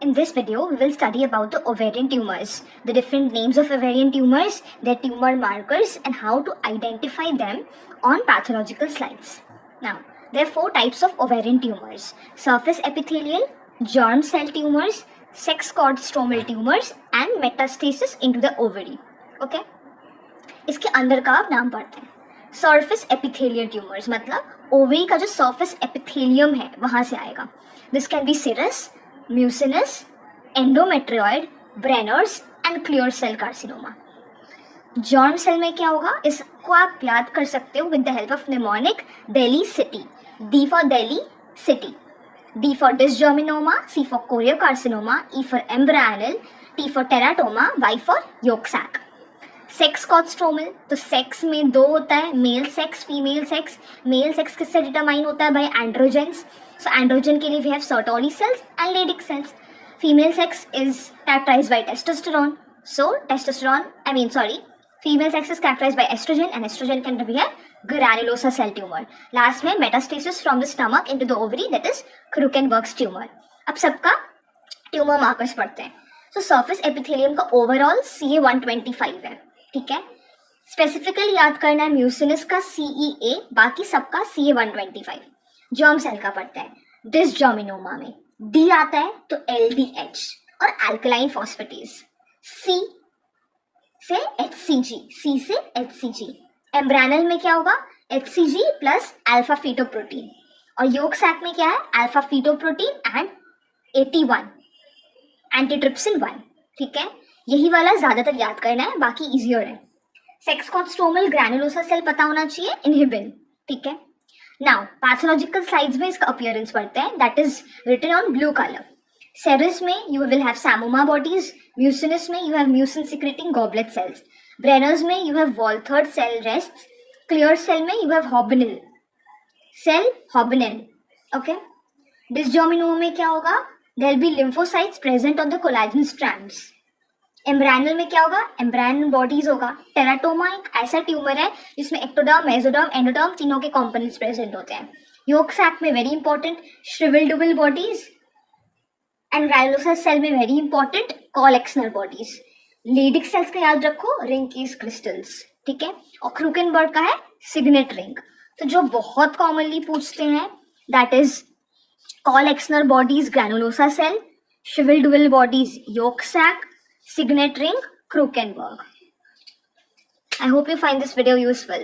In this video, we will study about the ovarian tumors, the different names of ovarian tumors, their tumor markers, and how to identify them on pathological slides. Now, there are four types of ovarian tumors: surface epithelial, germ cell tumors, sex cord stromal tumors, and metastasis into the ovary. Okay? इसके अंदर का आप नाम पढ़ते हैं. Surface epithelial tumours मतलब ovary का जो सर्फेस एपिथेलियम है वहां से आएगा. This can be serous, mucinous, endometrioid, Brenner's and clear cell carcinoma. Germ cell में क्या होगा इसको आप याद कर सकते हो with the help of mnemonic Delhi city. D for Delhi city, D for dysgerminoma, C for choriocarcinoma, E for embryonal, T for teratoma, Y for yolk sac. Sex cord stromal, तो सेक्स में दो होता है, male sex, female sex. Male sex किससे determine होता है? By androgens. So androgen के लिए we have Sertoli cells and Leydig cells. Female sex is characterized by testosterone. So testosterone female sex is characterized by estrogen and estrogen can be है granulosa cell tumor. Last में metastasis from the stomach into the ovary, that is क्रूकेनबर्ग्स tumour. अब सबका tumour markers पढ़ते हैं. सो surface epithelium का overall CA125 है. ठीक है, स्पेसिफिकली याद करना है म्यूसिनस का CEA, बाकी सबका CA125. जर्म सेल का पढ़ते हैं. डिसजर्मिनोमा में D आता है तो LDH और अल्कलाइन फॉस्फेटेज. C से HCG, C से HCG. एम्ब्रानल में क्या होगा? HCG plus alpha fetoprotein. और योक सैक में क्या है? Alpha fetoprotein and 81 antitrypsin 1. ठीक है, यही वाला ज्यादातर याद करना है, बाकी इजियर है. Sex cord stromal granulosa cell पता होना चाहिए, इनहिबिन. ठीक है, नाउ पैथोलॉजिकल स्लाइड्स में इसका अपीयरेंस पढ़ते हैं, that is written on blue colour. Serous में you will have psammoma bodies. Mucinous में you have mucin secreting goblet cells. Brenner's में you have Walthard cell rests. Clear cell में you have hobnail cell, hobnail. Okay, dysgerminoma में क्या होगा? There will be lymphocytes present on the collagen strands. Embryonal में क्या होगा? Embryonal bodies होगा. Teratoma एक ऐसा ट्यूमर है जिसमें एक्टोडर्म, मेसोडर्म, एंडोडर्म तीनों के कंपोनेंट्स प्रेजेंट होते हैं. योक सैक में very important Schiller Duval bodies. And granulosa cell में very important Call Exner bodies. Leydig cells का याद रखो, रिंग कीज क्रिस्टल्स. ठीक है, और क्रूकेनबर्ग का है सिग्नेट रिंग. तो जो बहुत कॉमनली पूछते हैं that is Call Exner bodies granulosa cell, Schiller Duval bodies yolk sac, signet ring, Krukenberg. I hope you find this video useful.